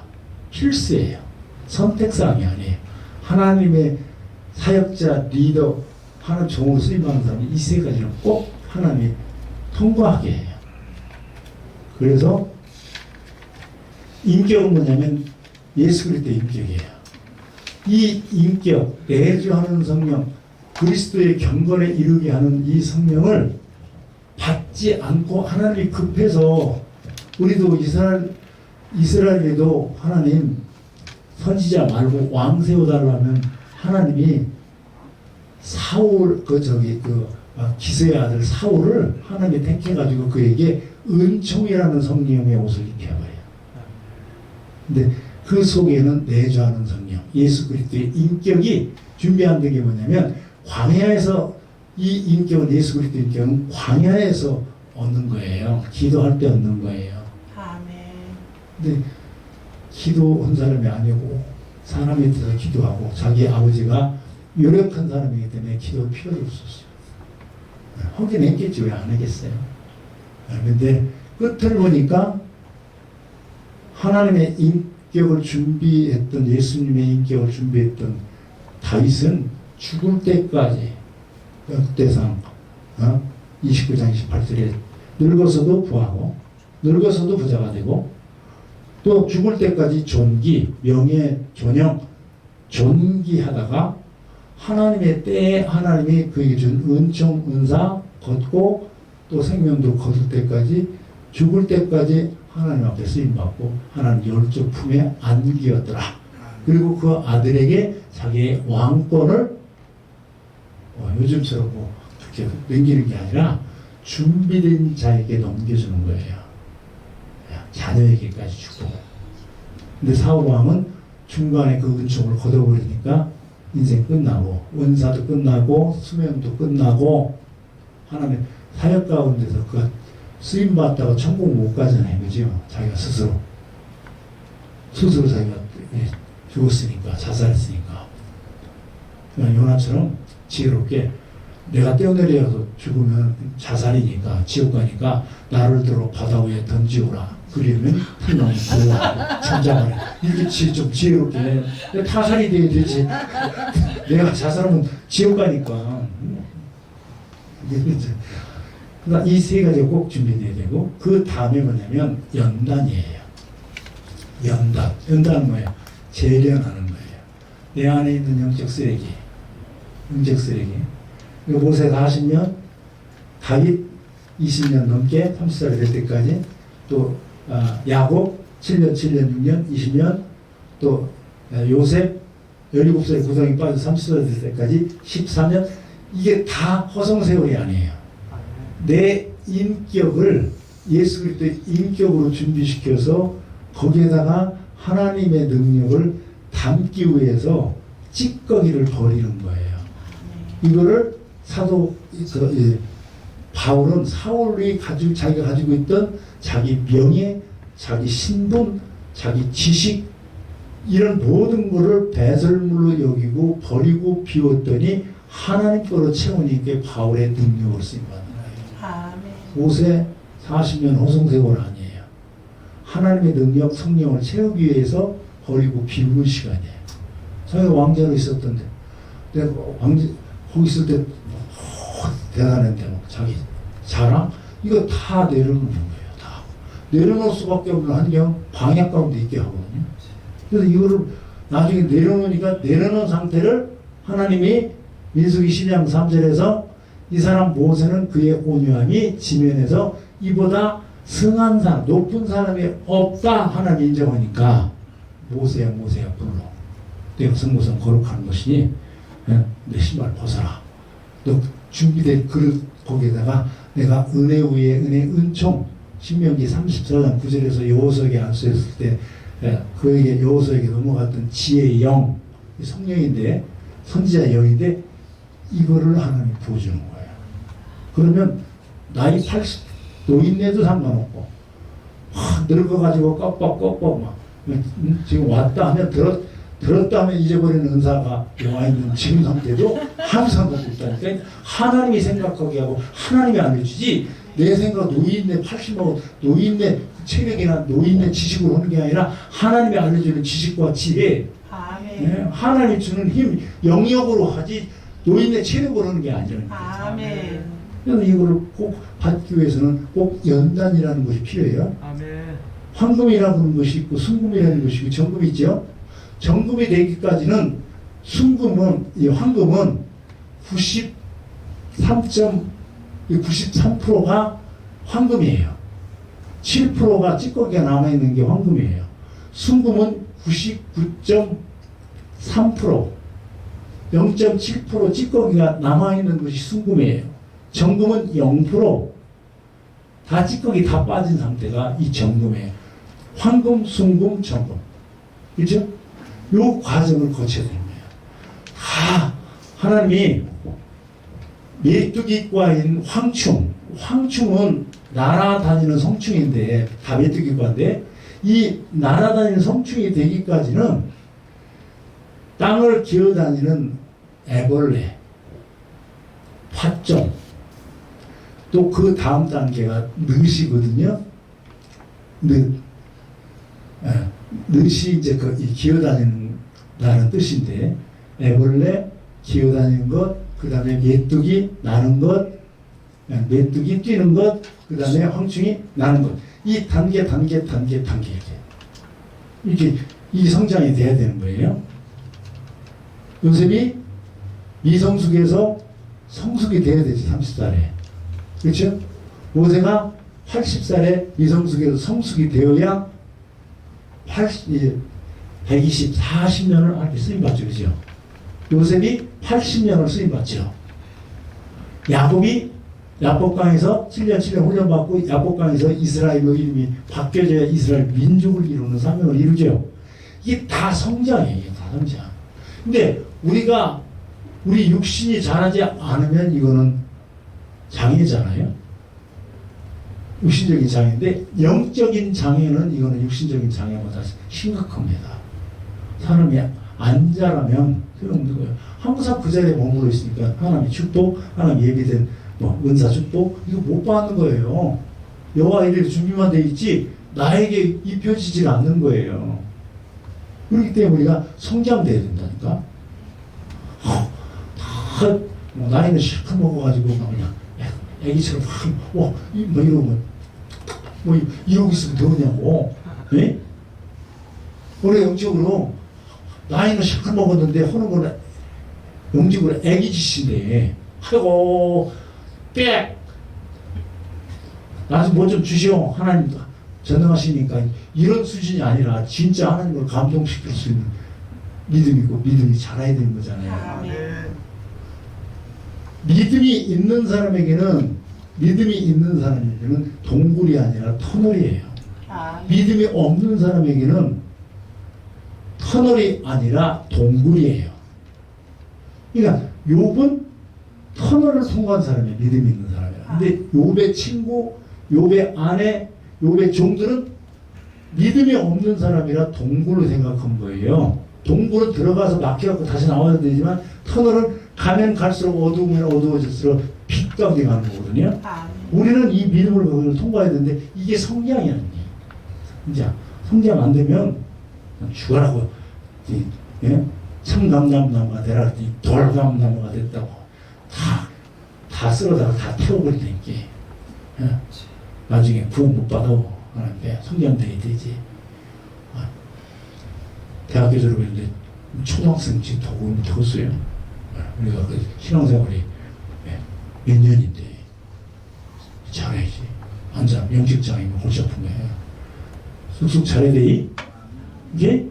필수예요. 선택사항이 아니에요. 하나님의 사역자, 리더, 하나님 종으로 쓰임받는 사람이 이 세 가지를 꼭 하나님이 통과하게 해요. 그래서 인격은 뭐냐면 예수 그리스도의 인격이에요. 이 인격, 내주하는 성령, 그리스도의 경건에 이르게 하는 이 성령을 받지 않고 하나님이 급해서 우리도 이스라엘에도 하나님 선지자 말고 왕 세워달라면 하나님이 사울 기스의 아들 사울을 하나님이 택해가지고 그에게 은총이라는 성령의 옷을 입혀버려요. 근데 그 속에는 내주하는 성령, 예수 그리스도의 인격이 준비한 게 뭐냐면 광야에서 이 인격은 예수 그리스도의 인격은 광야에서 얻는 거예요. 기도할 때 얻는 거예요. 아멘. 근데 기도한 사람이 아니고 사람에 대해서 기도하고 자기 아버지가 유력한 사람이기 때문에 기도할 필요도 없었어요. 하긴 했겠지 왜 안 하겠어요. 그런데 끝을 보니까 하나님의 인격을 준비했던 예수님의 인격을 준비했던 다윗은 죽을 때까지 역대상 29장 28절에 늙어서도 부하고 늙어서도 부자가 되고 또 죽을 때까지 존귀, 명예, 존영, 존귀하다가 하나님의 때에 하나님이 그에게 준 은총, 은사 걷고 또 생명도 거둘 때까지 죽을 때까지 하나님 앞에 쓰임받고 하나님 열조 품에 안기었더라. 그리고 그 아들에게 자기의 왕권을 요즘처럼 뭐 그렇게 넘기는 게 아니라 준비된 자에게 넘겨주는 거예요. 자녀에게까지 주고. 근데 사울 왕은 중간에 그 은총을 걷어버리니까 인생 끝나고 은사도 끝나고 수명도 끝나고 하나님 사역 가운데서 그 쓰임 받다가 천국 못 가잖아요, 그죠? 자기가 스스로 자기가 죽었으니까 자살했으니까. 그러니까 요나처럼 지혜롭게 내가 떼어내려서 죽으면 자살이니까 지옥 가니까 나를 들어 바다 위에 던지오라. 그러면 풀망이 들어가고 천장을 이렇게 좀 지혜롭게 타살이 돼야 되지. 내가 자살하면 지옥 가니까. 그러니까 이 세 가지가 꼭 준비돼야 되고 그 다음에 뭐냐면 연단이에요. 연단은 뭐예요? 재련하는 거예요. 내 안에 있는 영적 쓰레기. 모세 40년, 다윗 20년 넘게 30살이 될 때까지 또 야곱 7년, 6년, 20년 또 요셉 17살에 구덩이 빠져 30살 될 때까지 14년 이게 다 허송세월이 아니에요. 내 인격을 예수 그리스도의 인격으로 준비시켜서 거기에다가 하나님의 능력을 담기 위해서 찌꺼기를 버리는 거예요. 이거를 사도 바울은 사울이 자기가 가지고 있던 자기 명예, 자기 신분, 자기 지식 이런 모든 것을 배설물로 여기고 버리고 비웠더니 하나님 거로 채우니까 바울의 능력을 쓰임받는 거예요. 모세 40년 호송세월 아니에요. 하나님의 능력, 성령을 채우기 위해서 버리고 비우는 시간이에요. 자기가 왕자로 있었던데 내가 거기 있을 때 대단했는데 자기 자랑 이거 다 내려놓는 거예요. 다 내려놓을 수밖에 없는 환경 광야 가운데 있게 하거든요. 그래서 이거를 나중에 내려놓으니까 내려놓은 상태를 하나님이 민수기 12장 3절에서 이 사람 모세는 그의 온유함이 지면에서 이보다 승한 사람, 높은 사람이 없다 하나님 인정하니까 모세야 불러. 내가 쓴 것은 거룩한 것이니 내 신발 벗어라. 너 준비된 그릇 거기에다가 내가 은혜 위에 은혜 은총 신명기 34장 9절에서 여호수아에게 안수했을 때 그에게 여호수아에게 넘어갔던 지혜의 영 성령인데 선지자의 영인데 이거를 하나님이 부어주는 거예요. 그러면 나이 80 노인네도 상관없고 늙어가지고 꺽뻑꺽뻑 막 지금 왔다 하면 들었다 하면 잊어버리는 은사가 와 있는 지금 상태도 항상 보고 있다니까 하나님이 생각하게 하고 하나님이 알려주지 내 생각 노인네 80만 노인네 체력이나 노인네 지식으로 하는 게 아니라 하나님이 알려주는 지식과 지혜 아멘. 하나님이 주는 힘 영역으로 하지 노인네 체력으로 하는 게 아니라는 거예요. 아멘. 그래서 이거를 꼭 받기 위해서는 꼭 연단이라는 것이 필요해요. 아멘. 황금이라는 것이 있고 순금이라는 것이 있고 정금이 있죠. 정금이 되기까지는 순금은 이 황금은 93%가 황금이에요. 7%가 찌꺼기가 남아있는 게 황금이에요. 순금은 99.3% 0.7% 찌꺼기가 남아있는 것이 순금이에요. 정금은 0% 다 찌꺼기 다 빠진 상태가 이 정금이에요. 황금, 순금, 정금. 그렇죠? 요 과정을 거쳐야 되는 거예요. 다 하나님이 메뚜기과인 황충은 날아다니는 성충인데 다 메뚜기과인데 이 날아다니는 성충이 되기까지는 땅을 기어다니는 애벌레, 팥종, 또 그 다음 단계가 늑이거든요. 늑이 이제 이 기어다니는 뜻인데 애벌레 기어다니는 것, 그 다음에 메뚜기 나는 것, 메뚜기 뛰는 것, 그 다음에 황충이 나는 것. 이 단계 이렇게 이 성장이 돼야 되는 거예요. 요셉이 미성숙에서 성숙이 돼야 되지 30살에. 그렇죠? 모세가 80살에 미성숙에서 성숙이 되어야 120, 40년을 이렇게 쓰임받죠. 그죠? 요셉이 80년을 쓰임받죠. 야곱이 야복강에서 7년 훈련받고 야복강에서 이스라엘의 이름이 바뀌어져야 이스라엘 민족을 이루는 사명을 이루죠. 이게 다 성장이에요. 이게 다 성장. 근데 우리 육신이 자라지 않으면 이거는 장애잖아요. 육신적인 장애인데 영적인 장애는 이거는 육신적인 장애보다 심각합니다. 사람이 안 자라면 소용없는 거예요. 항상 그 자리에 머물러 있으니까 하나님의 축복, 하나님 예비된 은사 축복 이거 못 받는 거예요. 여호와 이래 준비만 돼 있지 나에게 입혀지질 않는 거예요. 그렇기 때문에 우리가 성장돼야 된다니까. 다 나이는 실컷 먹어가지고 그냥 애기처럼 이러면 이러고 있으면 되느냐고. 예? 원래 영적으로 나이는 실컷 먹었는데 하는 거는 영적으로 애기 짓인데 아이고 빽 나도 뭐 좀 주시오. 하나님 전능하시니까 이런 수준이 아니라 진짜 하나님을 감동시킬 수 있는 믿음이고 믿음이 자라야 되는 거잖아요. 아멘. 믿음이 있는 사람에게는 동굴이 아니라 터널이에요. 아멘. 믿음이 없는 사람에게는 터널이 아니라 동굴이에요. 그러니까 욥은 터널을 통과한 사람이에요. 믿음이 있는 사람이에요. 근데 욥의 친구, 욥의 아내, 욥의 종들은 믿음이 없는 사람이라 동굴로 생각한 거예요. 동굴은 들어가서 막혀갖고 다시 나와야 되지만 터널은 가면 갈수록 어두우면 어두워질수록 빛 가운데 가는 거거든요. 아멘. 우리는 이 믿음을 통과해야 되는데 이게 성장이 아니에요. 이제 성장 안 되면 죽어라고 청감나무가 되라 돌감나무가 됐다고 다 쓸어다가 다 태워버리니까 나중에 구원 못 받아. 하나님께 성장돼야 되지. 대학교 졸업했는데 초등학생 지금 더 컸어요. 우리가 그 신앙생활이 몇 년인데 잘해야지. 안 잘하면 영직장이면 골치 아픈 거예요. 쑥쑥 잘해야 돼. 이게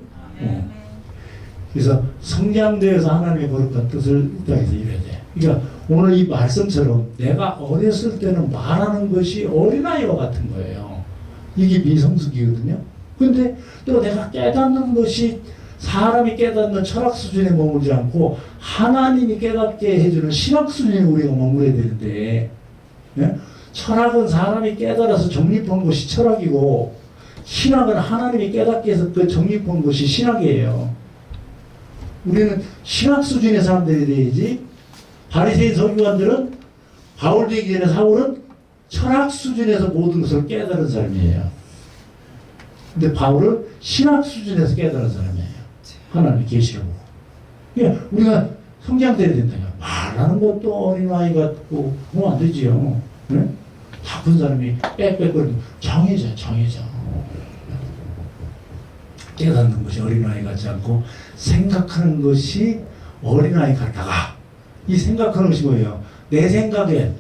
그래서 성장되어서 하나님의 거룩한 뜻을 이 땅에서 이뤄야 돼. 그러니까 오늘 이 말씀처럼 내가 어렸을 때는 말하는 것이 어린아이와 같은 거예요. 이게 미성숙이거든요. 근데 또 내가 깨닫는 것이 사람이 깨닫는 철학 수준에 머물지 않고 하나님이 깨닫게 해주는 신학 수준에 우리가 머물러야 되는데, 예? 철학은 사람이 깨달아서 정립한 것이 철학이고 신학은 하나님이 깨닫게 해서 그 정립한 것이 신학이에요. 우리는 신학 수준의 사람들이 돼야지. 바리새인 서기관들은 바울 되기 전에 사울은 철학 수준에서 모든 것을 깨달은 사람이에요. 근데 바울은 신학 수준에서 깨달은 사람이에요. 하나님의 계시를 보고. 그러니까 우리가 성장돼야 된다. 말하는 것도 어린아이 같고 그러면 안 되지요. 네? 다 큰 사람이 빽빽거리고 정해져. 깨닫는 것이 어린아이 같지 않고 생각하는 것이 어린아이 같다가, 이 생각하는 것이 뭐예요? 내 생각에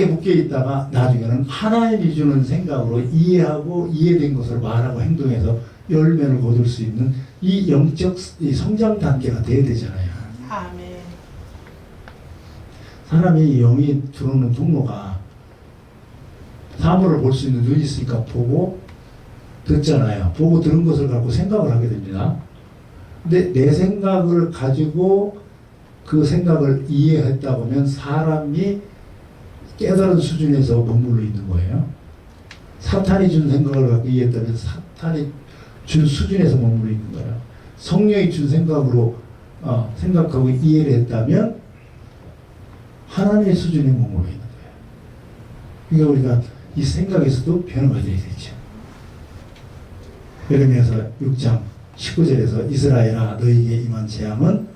묶여 있다가 나중에는 하나님이 주는 생각으로 이해하고 이해된 것을 말하고 행동해서 열매를 거둘 수 있는 이 영적 이 성장 단계가 돼야 되잖아요. 아멘. 사람이 영이 들어오는 통로가 사물을 볼 수 있는 눈이 있으니까 보고 듣잖아요. 보고 들은 것을 갖고 생각을 하게 됩니다. 근데 내 생각을 가지고 그 생각을 이해했다 보면 사람이 깨달은 수준에서 머물러 있는 거예요. 사탄이 준 생각을 갖고 이해했다면 사탄이 준 수준에서 머물러 있는 거예요. 성령이 준 생각으로 생각하고 이해를 했다면 하나님의 수준에 머물러 있는 거예요. 그러니까 우리가 이 생각에서도 변화가 되어야 되죠. 예레미야서 6장 19절에서 이스라엘아 너희에게 임한 재앙은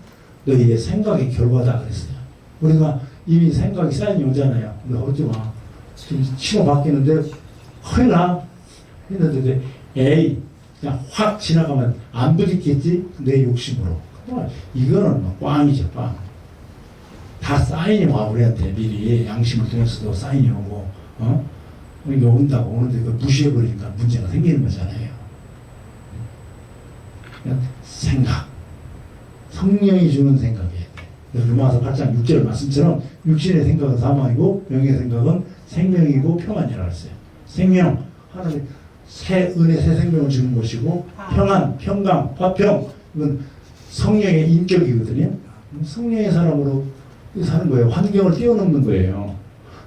너희의 생각의 결과다 그랬어요. 우리가 이미 생각이 쌓인 오잖아요. 근데 어찌 마. 지금 치고 바뀌는데 큰일 나. 했는데 에이 그냥 확 지나가면 안 부딪겠지? 내 욕심으로. 이거는 뭐 꽝이죠, 꽝. 다 사인이 와, 우리한테 미리 양심을 통해서도 사인이 오고, 이거 온다고 오는데 그걸 무시해버리니까 문제가 생기는 거잖아요. 그냥 생각. 성령이 주는 생각이에요. 로마서 8장 6절 말씀처럼 육신의 생각은 사망이고 영의 생각은 생명이고 평안이라고 했어요. 생명, 하나님 새 은혜, 새 생명을 주는 것이고 평안, 평강, 화평, 이건 성령의 인격이거든요. 성령의 사람으로 사는 거예요. 환경을 뛰어넘는 거예요.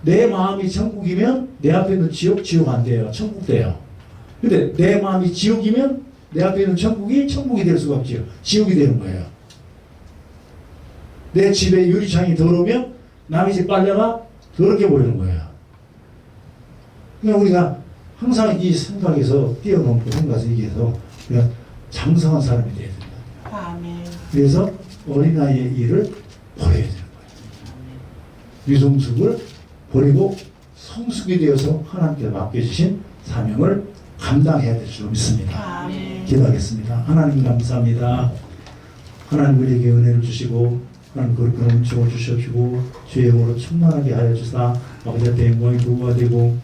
내 마음이 천국이면 내 앞에 있는 지옥 안 돼요. 천국 돼요. 근데 내 마음이 지옥이면 내 앞에 있는 천국이 될 수가 없지요. 지옥이 되는 거예요. 내 집에 유리창이 더러우면 남의 집 빨래가 더럽게 보이는 거예요. 그러니까 우리가 항상 이 생각에서 뛰어넘고 생각에서 얘기해서 우리가 장성한 사람이 되어야 된다. 아멘. 그래서 어린아이의 일을 버려야 되는 거예요. 유성숙을 버리고 성숙이 되어서 하나님께 맡겨주신 사명을 감당해야 될 줄 믿습니다. 아멘. 기도하겠습니다. 하나님 감사합니다. 하나님 우리에게 은혜를 주시고 하나님 그런 은총을 주셔주고 주의 영으로 충만하게 하여 주사 아버지 앞에 영광이 부가 되고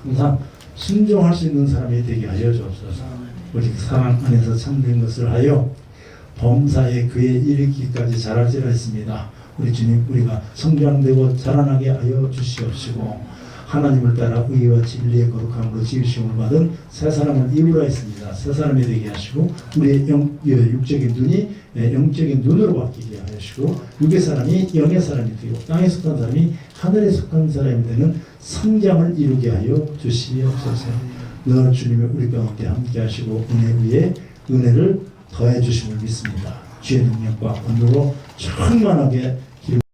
항상 순종할 수 있는 사람이 되게 하여 주옵소서. 우리 사랑 안에서 참된 것을 하여 범사에 그에 이르기까지 자라지라 했습니다. 우리 주님 우리가 성장되고 자라나게 하여 주시옵시고 하나님을 따라 의와 진리의 거룩함으로 지으심을 받은 새 사람을 이루라 했습니다. 새 사람이 되게 하시고 우리의 육적인 눈이 영적인 눈으로 바뀌게 하시고 육의 사람이 영의 사람이 되고 땅에 속한 사람이 하늘에 속한 사람이 되는 성장을 이루게 하여 주시옵소서. 늘 주님의 우리 가운데 함께 하시고 은혜 위에 은혜를 더해 주심을 믿습니다. 주의 능력과 권능으로 충만하게